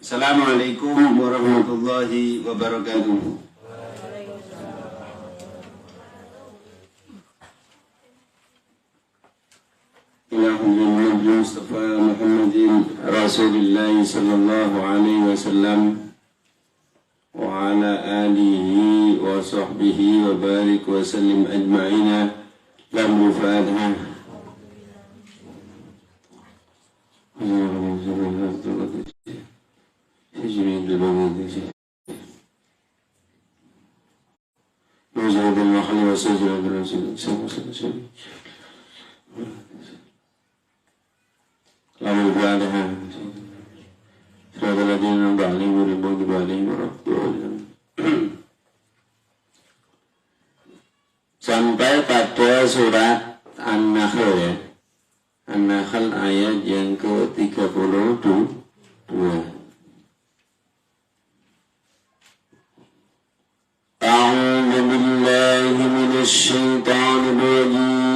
Assalamualaikum warahmatullahi wabarakatuh. Alhamdulillah Mustafa Muhammadin Rasulillah sallallahu alaihi wasallam wa ala alihi wa sahbihi wa barik wa sallim ajma'ina lam Fatiha. Sampai pada surat An-Nahl ya. An-Nahl ayat yang ke-32. A'udzu billahi minasy syaithanir rajim.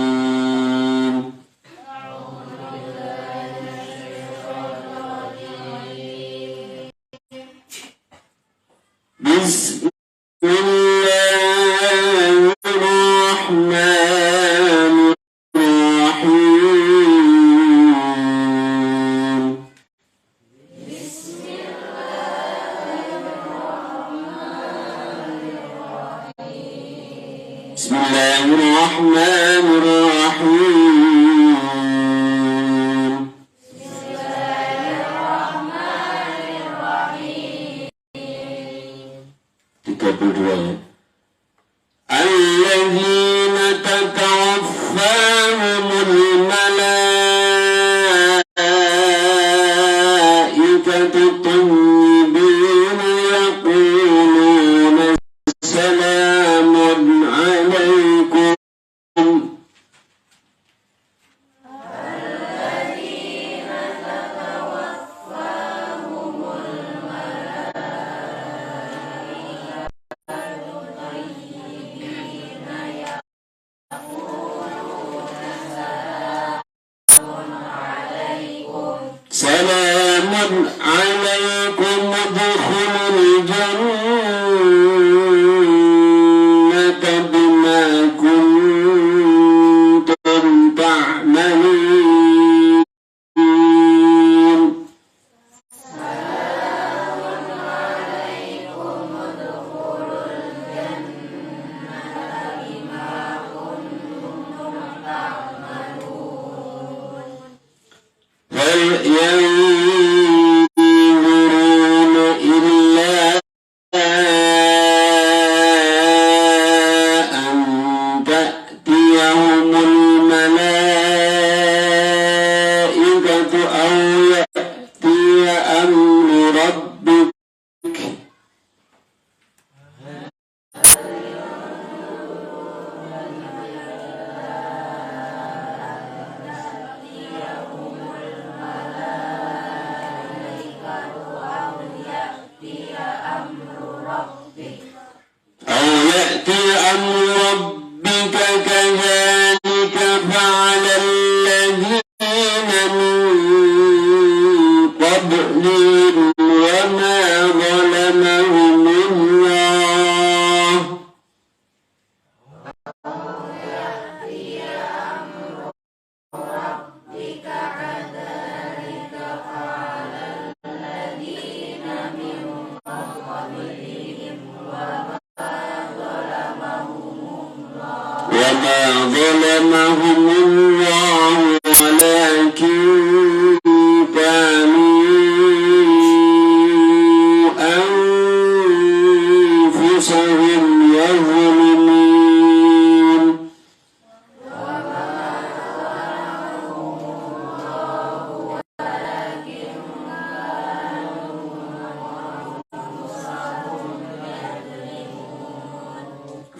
Salamun alaikum udkhulul jannata bima kuntum ta'malun. Salamun alaikum udkhulul jannata bima kuntum ta'malun. ينظرون إلا أن تأتيهم الملائكة أو يأتي أمر ربك ربك كذلك فعل الذين من قبلهم وما ظلمهم الله وما ظلمهم الله ولكن كانوا أنفسهم يظلمون.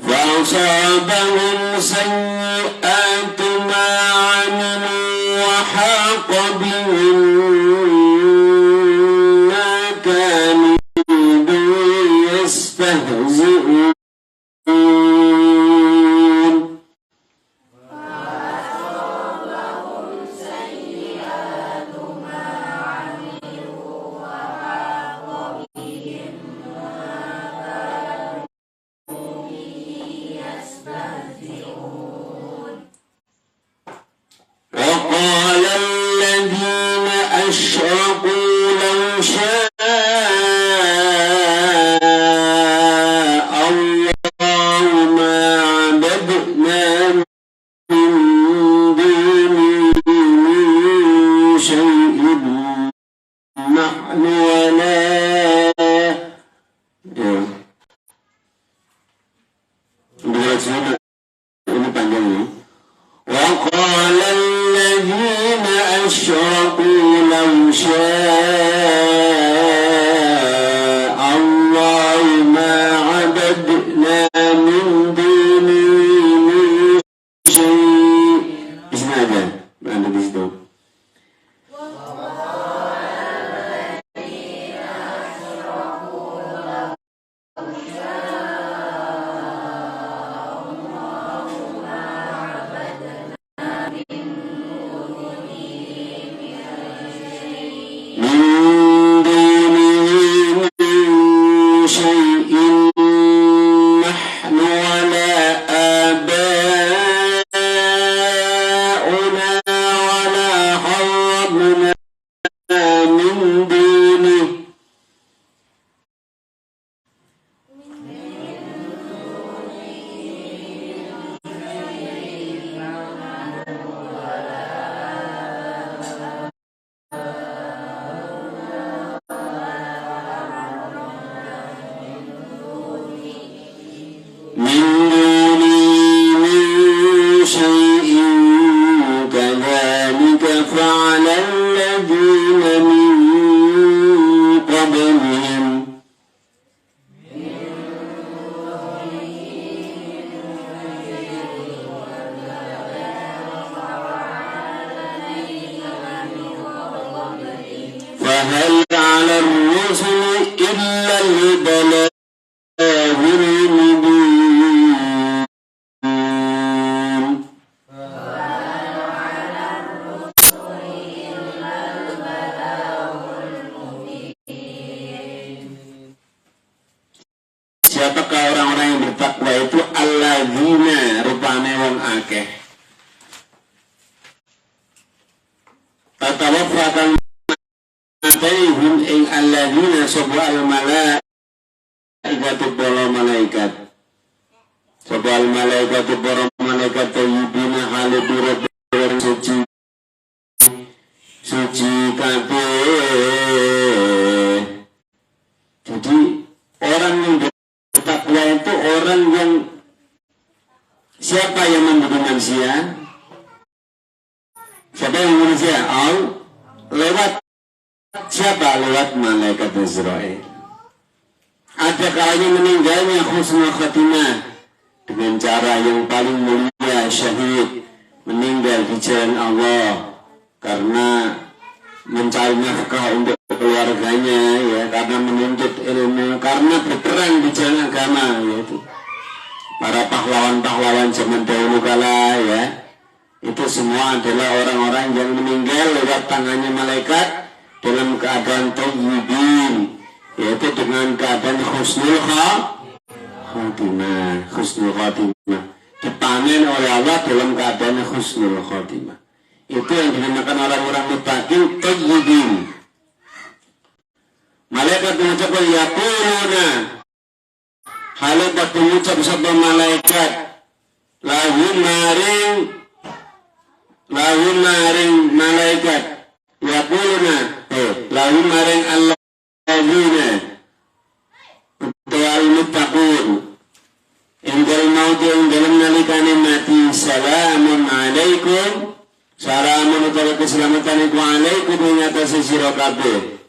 فأصابهم سيئات ما عملوا وحاق بهم ما كانوا به يستهزئون. فأصابهم سيئات ما عملوا وحاق أشركوا لو شاء الله ما عبدنا من دونه من شيء نحن ولا ini panjangnya. وقال الذين أشركوا لو شاء الله ما عبدنا من دونه من شيء. Isna aja, ada di situ. فهل على الرسل إلا البلاغ المبين. Siapakah orang-orang yang bertakwa itu? Alladzina, rupane wong akeh. Tatawaffatan ataihim ing alladzina sapa al-malaikatu para malaikat. Sapa al-malaikatu para malaikat tayyibina halidurut suci. Suci kabeh. Jadi orang yang bertakwa itu orang yang siapa yang membunuh manusia? Siapa yang membunuh manusia? Lewat siapa? Lewat malaikat Israel. Ada kalanya meninggalnya husnul khatimah dengan cara yang paling mulia, syahid, meninggal di jalan Allah karena mencari nafkah untuk keluarganya, ya, karena menuntut ilmu, karena berperang di jalan agama, yaitu para pahlawan-pahlawan zaman dahulu kala, ya, itu semua adalah orang-orang yang meninggal lewat tangannya malaikat dalam keadaan thayyibin, yaitu dengan keadaan husnul khatimah, husnul khatimah, dipanen oleh Allah dalam keadaan husnul khatimah. Itu yang dinamakan orang-orang muttaqin thayyibin. Malaikat mengucapkan yaquluna, halabat mengucap sabda malaikat, lahum maring malaikat, yaquluna, lahum maring alladzina ta'al muttaqun indal mauti ing dalam nalikane mati, salamun alaikum, salamun utawa keselamatan iku alaikum ing atase sira kabeh.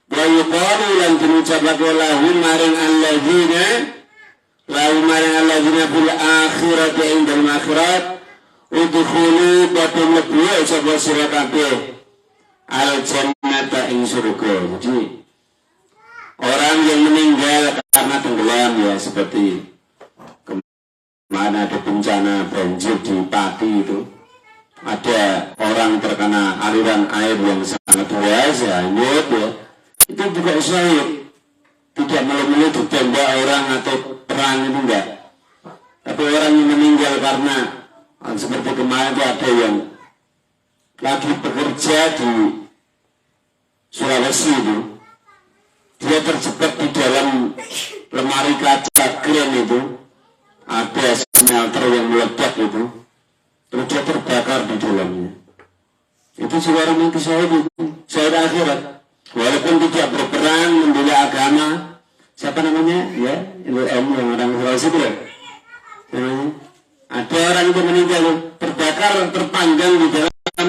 Wa yuqalu lan diucapake lahum maring alladzina fil akhirati ing dalam akhirat, udkhulu batum lebu sapa sira kabeh al jannata ing surga. Jadi orang yang meninggal karena tenggelam, ya, seperti kemana ada bencana banjir di Pati itu, ada orang terkena aliran air yang sangat deras, hanyut, ya, itu juga syahid, tidak melulu ditembak orang atau perang, itu enggak. Tapi orang yang meninggal karena seperti kemarin itu ada yang lagi bekerja di Sulawesi itu, dia terjebak di dalam lemari kaca keren itu, ada smelter yang meledak itu, terus dia terbakar di dalamnya. Itu seorang mati syahid itu, syahid akhirat. Walaupun tidak berperang membela agama, siapa namanya? Ya, yang orang Sulawesi itu ya. Namanya. Ada orang itu meninggal terbakar terpanggang di dalam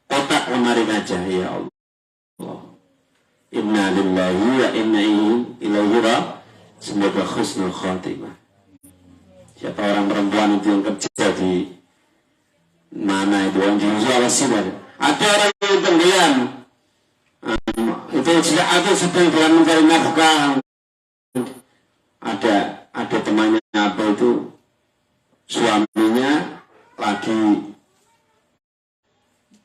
kotak lemari kaca. Ya Allah. Inna lillahi wa inna ilaihi raji'un. Semoga husnul khatimah. Siapa orang perempuan itu yang kerja di mana itu yang di Sulawesi tadi? Ada orang yang tenggelam. Itu sudah ada sedang dalam mencari nafkah. Ada temannya apa itu, suaminya lagi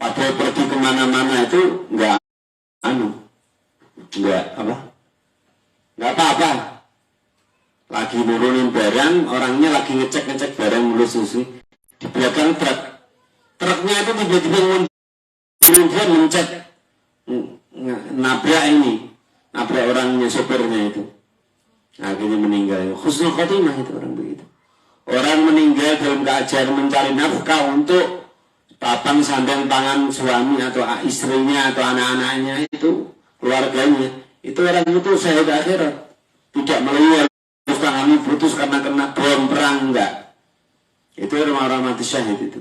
pada pergi kemana-mana itu nggak apa-apa, lagi nurunin barang, orangnya lagi ngecek barang mulus susu di belakang truknya itu tiba-tiba dia mencet nabrak orangnya, sopirnya itu, akhirnya meninggal. Husnul khotimah itu orang begitu. Orang meninggal dalam keadaan mencari nafkah untuk papan sandang pangan suami atau istrinya atau anak-anaknya itu, keluarganya. Itu orang itu syahid akhirat. Tidak melewati terus tangannya putus karena kena bom perang, enggak. Itu orang-orang mati syahid itu.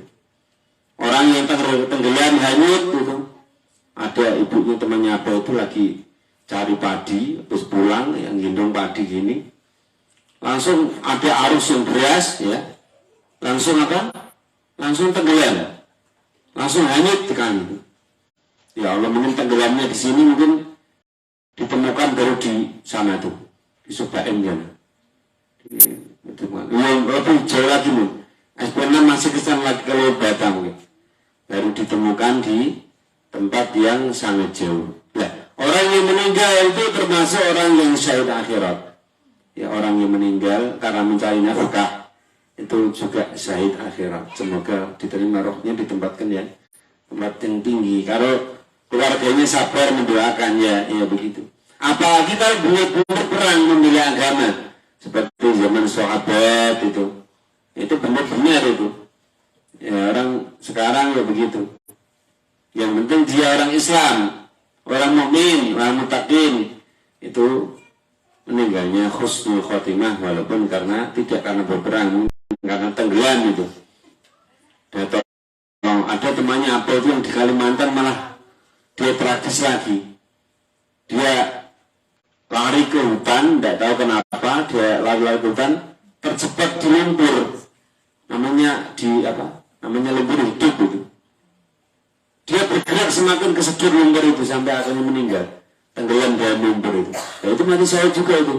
Orang yang tenggelam hanyut itu. Ada ibunya temannya apa itu lagi cari padi, terus pulang yang gendong padi gini. Langsung ada arus yang deras ya. Langsung apa? Langsung tenggelam. Langsung hanyut tekan itu. Ya Allah, mungkin tenggelamnya di sini mungkin ditemukan baru di sana tuh, di Subaen kan. Yang lebih jauh lagi nih, SPN masih kesan lagi kalau Batam mungkin. Baru ditemukan di tempat yang sangat jauh. Nah, orang yang meninggal itu termasuk orang yang syahid akhirat. Ya, orang yang meninggal karena mencari nafkah itu juga syahid akhirat. Semoga diterima rohnya, ditempatkan ya tempat yang tinggi. Kalau keluarganya sabar mendoakan ya begitu. Apalagi kalau benar-benar perang membela agama seperti zaman sahabat itu benar-benar itu. Ya, orang sekarang ya begitu. Yang penting dia orang Islam, orang mukmin, orang muttaqin, itu meninggalnya husnul khotimah, walaupun tidak karena berperang, karena tenggelam itu. Ada temannya apa itu yang di Kalimantan malah dia tragis lagi. Dia lari ke hutan, tidak tahu kenapa dia lari ke hutan, terjebak di lumpur. Namanya lumpur hidup itu. Dia bergerak semakin kesedot lumpur itu sampai akhirnya meninggal, tenggelam dalam lumpur itu. Nah, itu mati syahid juga itu.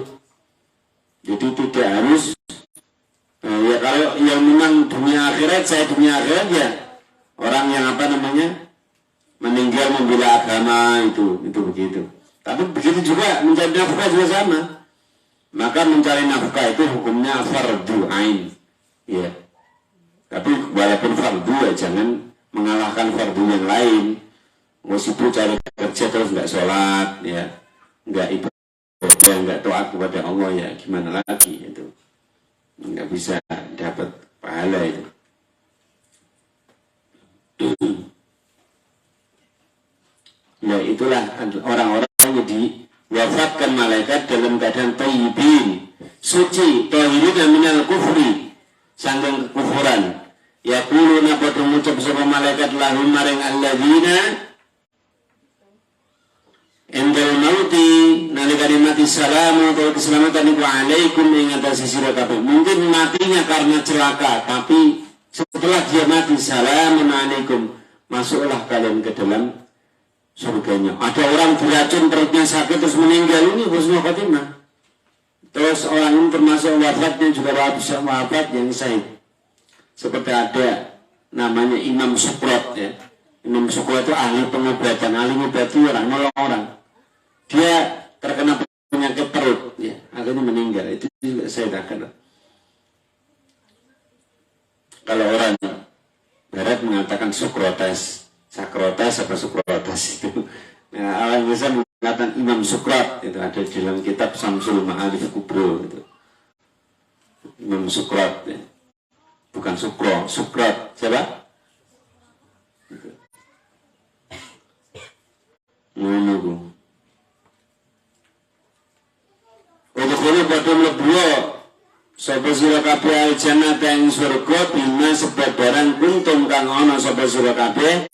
Jadi tidak harus ya kalau yang memang dunia akhirat, saya dunia akhirat ya orang yang meninggal membela agama itu begitu. Tapi begitu juga mencari nafkah juga sama. Maka mencari nafkah itu hukumnya fardu ain. Ya. Tapi walaupun fardu ya jangan mengalahkan fardu yang lain. Meskipun cari kerja terus nggak sholat, ya, nggak ibadah, nggak taat kepada Allah, ya gimana lagi itu, nggak bisa dapat pahala itu. Ya itulah orang-orang yang diwafatkan malaikat dalam keadaan thayyibin, suci, tahirin minal kufri, sanggang kekufuran. Yaquluna pada mengucap sama malaikat lahum maring alladzina endal mauti nalikani mati salamu atau keselamatan iku alaikum ing atase sira kabeh. Mungkin matinya karena celaka, tapi setelah dia mati salamun alaikum, masuklah kalian ke dalam surganya. Ada orang diracun perutnya sakit terus meninggal, ini husnul khotimah. Terus orang ini termasuk wafatnya juga wafat yang syahid. Seperti ada namanya Imam Sukrat ya. Imam Sukrat itu ahli pengobatan, ahli ngobati orang, nolong orang. Dia terkena penyakit perut ya, akhirnya meninggal. Itu juga saya takkan. Kalau orang Barat mengatakan Sukrotes, Sakrotes apa Sukrotes itu Ya, orang Indonesia mengatakan Imam Sukrat, itu ada di dalam kitab Samsul Ma'arif Kubro itu. Imam Sukrat, ya. Bukan Sukro, Sukrat, siapa? Menunggu. Untuk ini pada mlebu sapa sira kabeh aljannah ing surga bima sebab barang kuntum kang ana sapa sira kabeh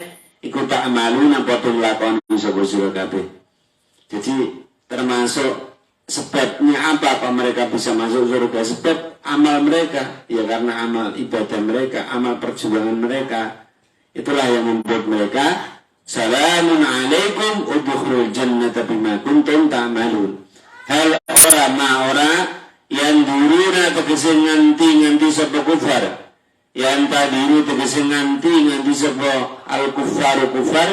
iku tak amaluna padha nglakoni sapa sira kabeh. Jadi termasuk sebabnya apa mereka bisa masuk surga, sebab amal mereka, ya karena amal ibadah mereka, amal perjuangan mereka, itulah yang membuat mereka salamun alaikum udkhulul jannata bima kuntum ta'malun. Hal ora ma ora yang duruna tegese nganti sapa kufar, yang tadiru tegese nganti sapa al kufar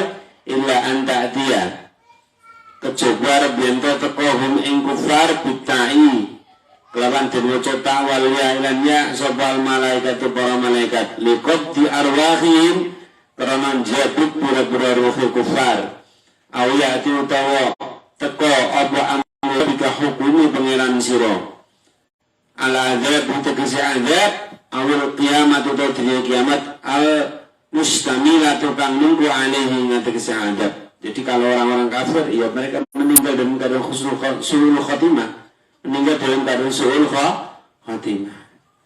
illa anta dia kecoba biento tekohum ing kufar bitai kelawan den waca ta'wal ya ilannya sapa al malaikat para malaikat liqad di arwahim karena jabut pura-pura ruh kufar awya utawa teko apa bika hukumi pangeran siro ala adab tegese adab awal kiamat atau dina kiamat al mustamila tukang nunggu alaihi tegese adab. Jadi kalau orang-orang kafir ya mereka meninggal dalam keadaan su'ul khatimah, meninggal dalam keadaan su'ul khatimah,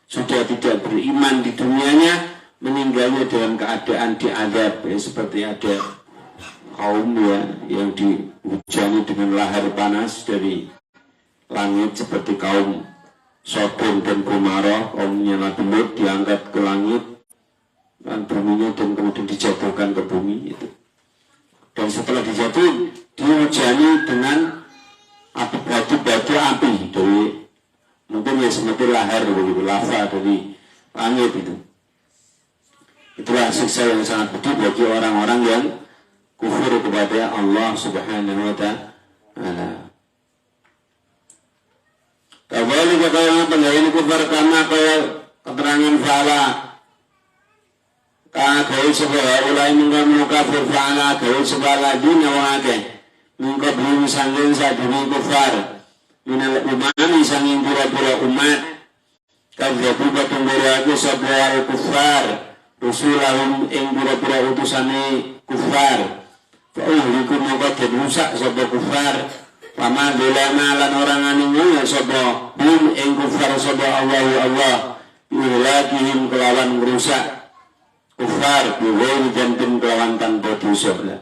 sudah tidak beriman di dunianya, meninggalnya dalam keadaan diadab, ya, seperti ada kaum ya yang dihujani dengan lahar panas dari langit seperti kaum Sodom dan Gomorrah, kaumnya Nabi Lut diangkat ke langit dan buminya dan kemudian dijatuhkan ke bumi itu. Dan setelah dijatuh dihujani dengan batu api dari mungkin ya seperti lahar begitu, lava dari langit itu. Itulah siksa yang sangat pedih bagi orang-orang yang kufur kepada Allah Subhanahu wa ta'ala. Kembali ke kaya pendayan kufar karena kaya keterangan fa'ala kaya sebuah ulai mengkamu kafir fa'ala kaya sebuah lagi nyawake mengkau belum sanggin saat ini kufar minal umami sanggin pura-pura umat kaya buka tunggu sebuah kufar Rasulahum ing pura-pura utusane kufar fa'uhlikum maka dirusak sebuah kufar Pama dolama lan orang aningu ya sobo bim ing kufar sobo Allah ilakihim kelawan merusak kufar biwiri jantin kelawan tanpa dosa lah.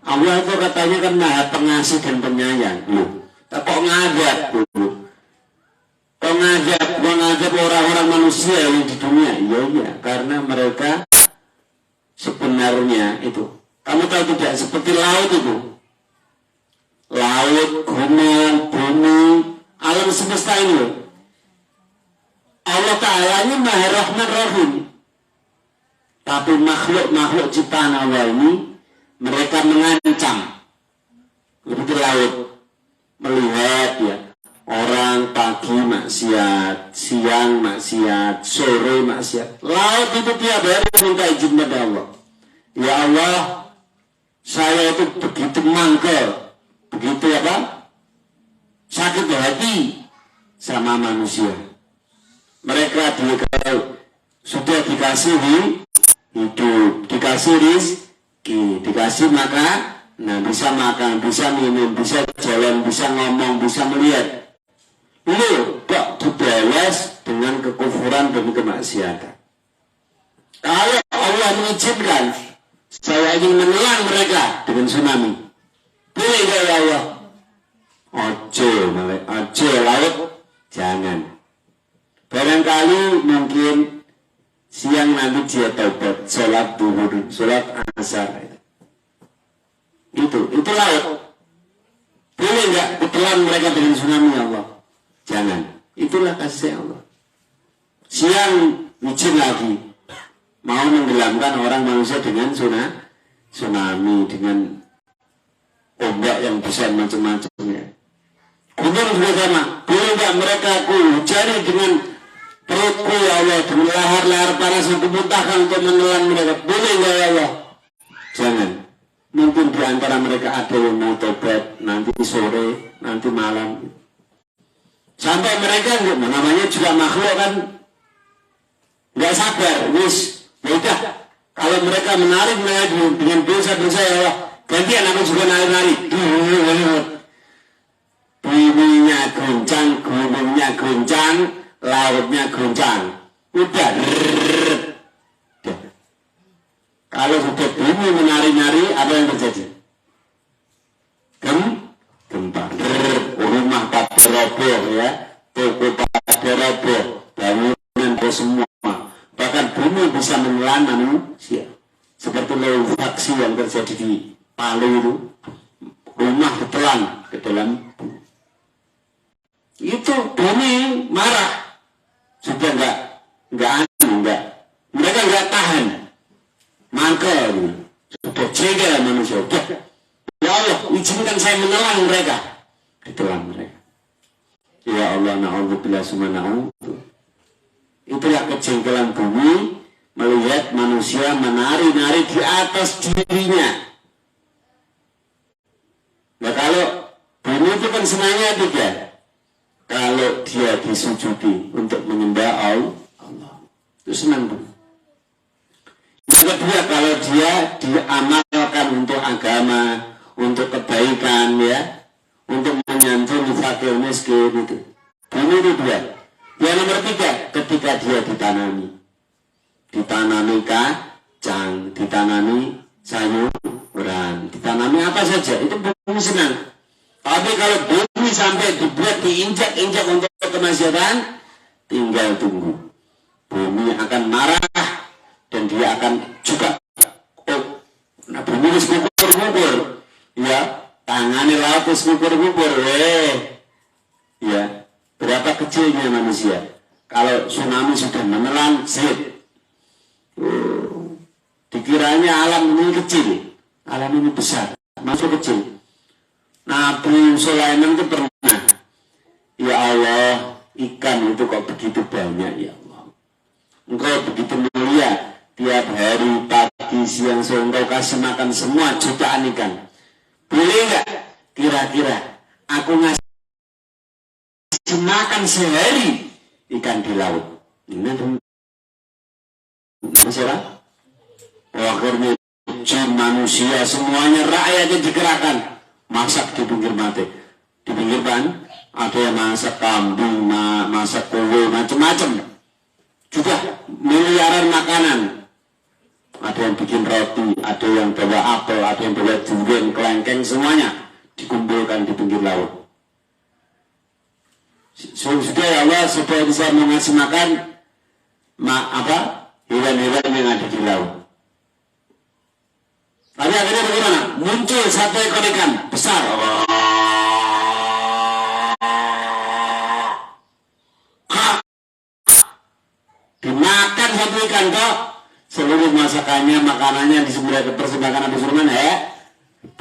Allah itu katanya kan maha pengasih dan penyayang loh. Tak kok ngajak dulu. Kok ngajak orang-orang manusia yang di dunia. Iya karena mereka sebenarnya itu kamu tahu tidak seperti laut itu. Laut, gunung, bumi, alam semesta ini Allah Ta'ala ini Maha Rahman Rahim. Tapi makhluk ciptaan Allah ini mereka mengancam. Seperti laut melihat ya orang pagi maksiat, siang maksiat, sore maksiat. Laut itu tiap hari minta izin pada Allah. Ya Allah, saya itu begitu mangkel, begitu apa? Sakit hati sama manusia. Mereka sudah dikasih hidup, dikasih rizki, dikasih makan, nah bisa makan, bisa minum, bisa jalan, bisa ngomong, bisa melihat. Lu kok dibalas dengan kekufuran dan kemaksiatan. Kalau Allah mengizinkan, saya ingin menelan mereka dengan tsunami. Boleh gak ya Allah? Ojo laut, jangan. Barangkali mungkin siang nanti dia taubat, sholat duhur, sholat asar. Itu laut. Boleh gak ditelan mereka dengan tsunami Allah? Jangan. Itulah kasih Allah. Siang izin lagi. Mau menggelamkan orang manusia dengan tsunami, dengan ombak yang besar macam-macamnya. Gunung juga sama. Boleh gak mereka hujani dengan perutku ya Allah, dengan lahar-lahar panas yang kubuntahkan untuk menelan mereka? Boleh gak ya Allah? Jangan. Mungkin antara mereka ada yang mau tobat nanti sore, nanti malam. Sampai mereka namanya juga makhluk kan, nggak sabar, wis, yaudah. Kalau mereka menarik dengan dosa-dosa ya Allah, gantian aku juga nari-nari. Buminya goncang, gunungnya goncang, lautnya goncang. Udah. Kalau sudah bumi menari-nari, apa yang terjadi? Gempa. Rumah pada roboh ya, toko pada roboh, bangunan semua. Bahkan bumi bisa menelan manusia. Seperti likuifaksi yang terjadi di Palu itu, rumah ditelan ke dalam bumi. Itu bumi marah, sudah enggak, mereka enggak tahan, mangkel, sudah cegah manusia, udah, ya Allah, izinkan saya menelan mereka, ditelan mereka. Ya Allah, na'udzubillah summa itulah kejengkelan bumi melihat manusia menari-nari di atas dirinya. Nah kalau bumi itu kan senangnya tiga. Kalau dia disujudi untuk menyembah Allah, itu senang bumi. Yang kedua, kalau dia diamalkan untuk agama, untuk kebaikan ya, untuk menyantuni fakir miskin itu. Bumi itu dua. Yang nomor tiga, ketika dia ditanami kacang, ditanami sayuran, ditanami apa saja, itu bumi senang. Tapi kalau bumi sampai dibuat diinjak-injak untuk kemaksiatan, tinggal tunggu. Bumi akan marah dan dia akan juga, bumi harus ngukur-ngukur, ya, tangannya laut harus ngukur-ngukur, ya. Berapa kecilnya manusia? Kalau tsunami sudah menelan, dikiranya alam ini kecil, alam ini besar, masuk kecil. Nabi Sulaiman itu pernah, ya Allah, ikan itu kok begitu banyak ya Allah. Engkau begitu mulia, tiap hari, pagi, siang, sore, engkau kasih makan semua jutaan ikan. Boleh nggak kira-kira aku ngasih makan sehari ikan di laut? Ini masalah. Akhirnya jin, manusia, semuanya rakyatnya digerakkan, masak di pinggir mati, di pinggir pan. Ada yang masak kambing, masak kue, macam-macam. Juga miliaran makanan. Ada yang bikin roti, ada yang bawa apel, ada yang bawa durian, kelengkeng, semuanya dikumpulkan di pinggir laut. Sudah ya Allah, supaya bisa mengasih makan hewan-hewan yang ada di laut. Tapi akhirnya bagaimana? Muncul satu ekor ikan besar. Dimakan satu ikan kok. Seluruh masakannya, makanannya dipersembahkan Nabi Sulaiman ya.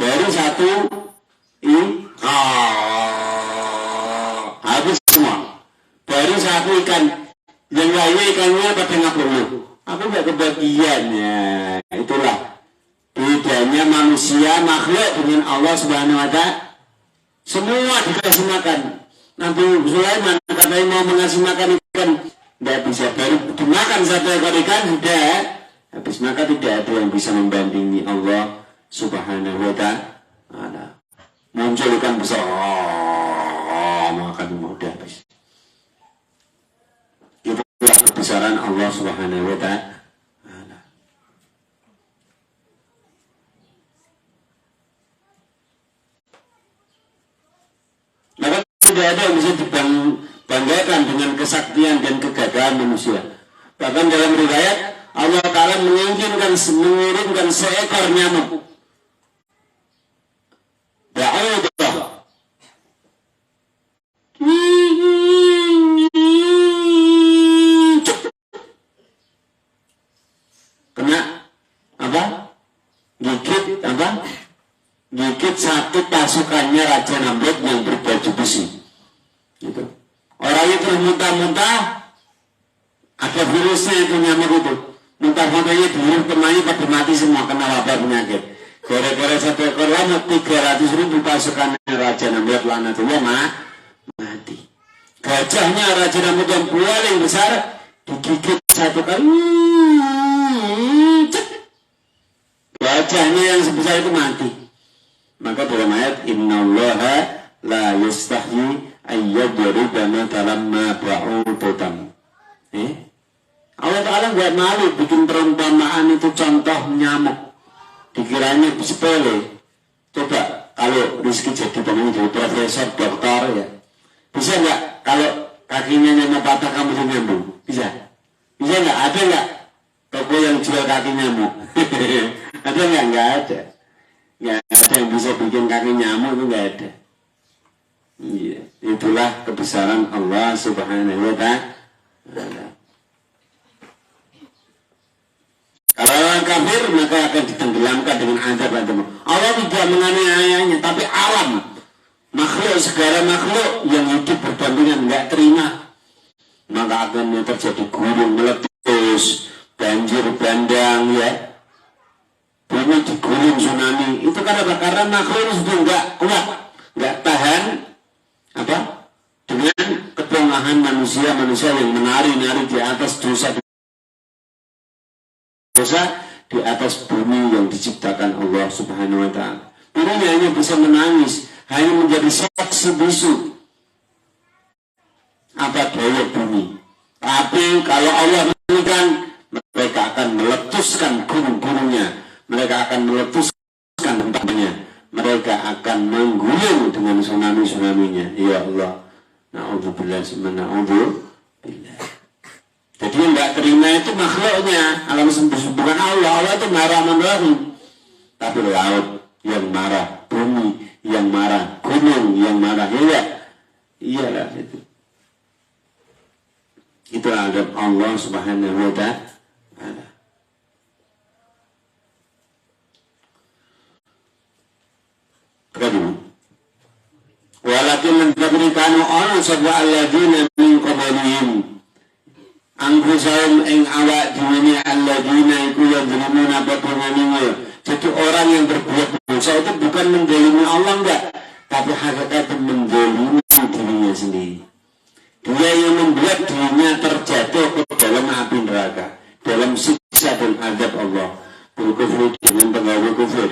Baru satu habis semua. Baru satu ikan. Yang lainnya ikannya pada ngapung. Aku gak kebagiannya. Itulah bedanya manusia makhluk dengan Allah Subhanahu wa Ta'ala. Semua dikasih makan. Nabi Sulaiman katanya mau mengasih makan ikan, tidak bisa. Baru dimakan satu ekor ikan sudah habis. Maka tidak ada yang bisa membandingi Allah Subhanahu wa Ta'ala. Muncul ikan besar, makan mudah habis. Itulah kebesaran Allah Subhanahu wa Ta'ala. Maka tidak ada yang bisa dibanggakan dengan kesaktian dan kegagahan manusia. Bahkan dalam riwayat Allah Ta'ala mengizinkan seekor nyamuk. Ba'udah. Kena apa? Gigit satu pasukannya Raja Namrud yang berbaju besi. Gitu. Orang itu muntah-muntah, ada virusnya itu nyamuk itu. Muntah-muntahnya dihirup temannya pada mati semua, kena wabah penyakit. Gara-gara satu ekor lamut 300.000 pasukan Raja Namrud laknatullah mati. Gajahnya Raja Namrud yang paling besar digigit satu kali. Gajahnya yang sebesar itu mati. Maka dalam ayat innallaha la yastahyi ayyadriba matalan ma ba'udatan. Allah Ta'ala nggak malu bikin perumpamaan itu contoh nyamuk. Dikiranya sepele. Coba kalau Rizky jadi jadi profesor, dokter ya. Bisa nggak kalau kakinya nyamuk patah kamu nyambung? Bisa? Bisa nggak? Ada nggak toko yang jual kaki nyamuk? Ada nggak? Nggak ada. Nggak ada yang bisa bikin kaki nyamuk, itu nggak ada. Iya. Itulah kebesaran Allah Subhanahu wa Ta'ala. Kalau orang kafir maka akan ditenggelamkan dengan azab. Allah tidak menganiayanya, tapi alam makhluk, segala makhluk yang hidup berdampingan nggak terima, maka akan terjadi gunung meletus, banjir bandang, ya, bumi digulung, tsunami. Itu karena makhluk itu sudah nggak kuat, nggak tahan apa dengan kepongahan manusia yang menari-nari di atas dosa di atas bumi yang diciptakan Allah Subhanahu wa Ta'ala. Bumi hanya bisa menangis, hanya menjadi saksi bisu apa daya bumi. Tapi kalau Allah menginginkan, mereka akan meletuskan gunung-gunungnya, mereka akan meletuskan tempatnya, mereka akan menggulung dengan tsunami-tsunaminya. Ya Allah, na'udzubillah subhanahu na'udzubillah. Jadi yang tidak terima itu makhluknya, alam sembuh bukan Allah. Allah itu marah menurut, tapi laut yang marah, bumi yang marah, gunung yang marah, iyalah itu. Itu adab Allah Subhanahu wa Ta'ala. Kedua, walakin memberikan orang sebuah alladzina min qablihim anfusahum ing awak dhewe alladzina iku yadhlimuna badunanima. Jadi orang yang berbuat dosa itu bukan mendolimi Allah, enggak, tapi hakikatnya mendolimi dirinya sendiri. Dia yang membuat dirinya terjatuh ke dalam api neraka, dalam siksa dan azab Allah. Berkufur dengan penggawa kufur.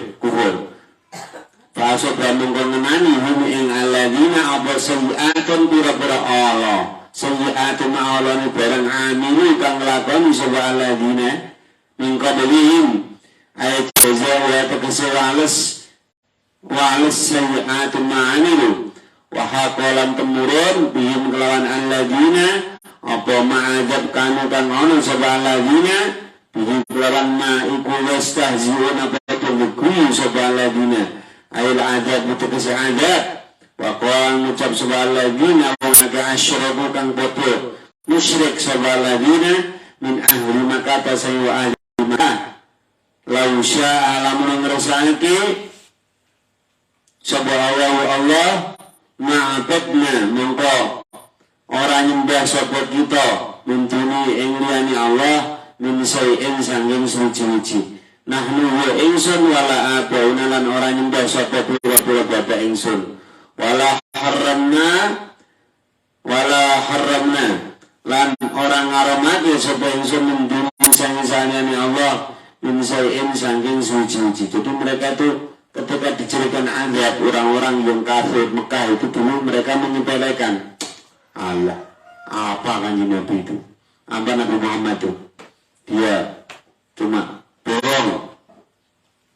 Fasoba mengkongenani hum ing alladzina apa sayyi'atun pira-pira Allah. Sayyi'atun ma'alani barang amilu kang lakoni sopa alladzina min qablihim ayat jaza wa tegesi wales sayyi'atun ma'amilu wa haqalan temurun bihim kelawan alladzina apa ma'adab kanu kang ono sopa alladzina bihim kelawan ma'iku wastahziun apa temugui sopa alladzina ayat adab tegesi adab. Waqal ngucap sabaladina wa naga asyraku kang bodoh musyrik sabaladina min ahli Makkah tasayyu ahli Makkah lau syaa lamun ngersake sabahu Allah ma'abadna mongko ora nyembah sapa kita mintuni ing liyane Allah min sayin sanging suci-suci nahnu wa ingsun wala abauna lan ora nyembah sapa pira-pira bapak ingsun wala haramna lan orang ngaramake sapa ingsun menduni sang-sangane Allah min sayin saking suci-suci. Jadi mereka itu ketika dicerikan azab orang-orang yang kafir Mekah itu dulu mereka menyepelekan Allah. Apa kan Nabi itu? Apa Nabi Muhammad itu? Dia cuma bohong.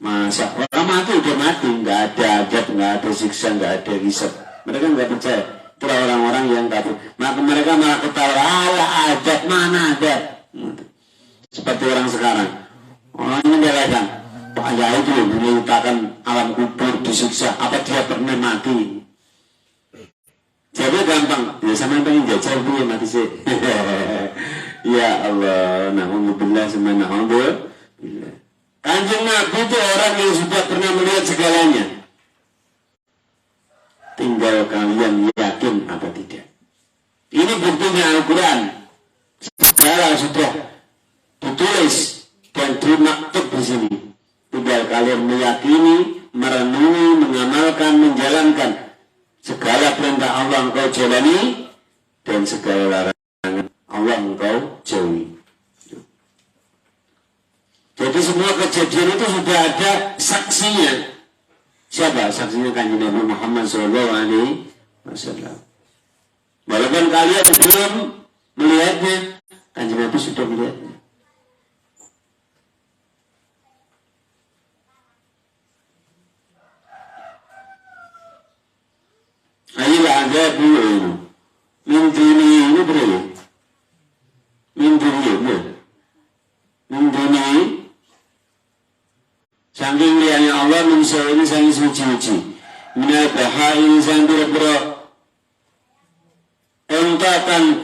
Masa orang mati udah mati, nggak ada azab, nggak ada siksa, nggak ada hisab. Mereka nggak percaya. Itu orang-orang yang kafir. Maka mereka malah ketawa, Allah azab mana ada? Seperti orang sekarang. Orang ini menyebelahkan. Pak Ayah itu menceritakan alam kubur disiksa. Apa dia pernah mati? Jadi gampang. Ya sama pengen jajal bu ya mati sih. Ya Allah, na'udzubillah sama na'udzubillah. Kanjeng Nabi itu orang yang sudah pernah melihat segalanya. Tinggal kalian yakin apa tidak. Ini buktinya Al-Quran. Segala sudah ditulis dan dimaktub di sini. Tinggal kalian meyakini, merenungi, mengamalkan, menjalankan segala perintah Allah engkau jalani dan segala larangan Allah engkau jauhi. Jadi semua kejadian itu sudah ada saksinya. Siapa saksinya? Kanjeng Nabi Muhammad SAW. Walaupun kalian belum melihatnya, Kanjeng Nabi sudah melihatnya. Ayil adabu min dunihi ini berapa? Min dunihi, min dunihi. Saking lianya Allah ini saking suci-suci. Minal bahai ini saking berat-berat. Entakan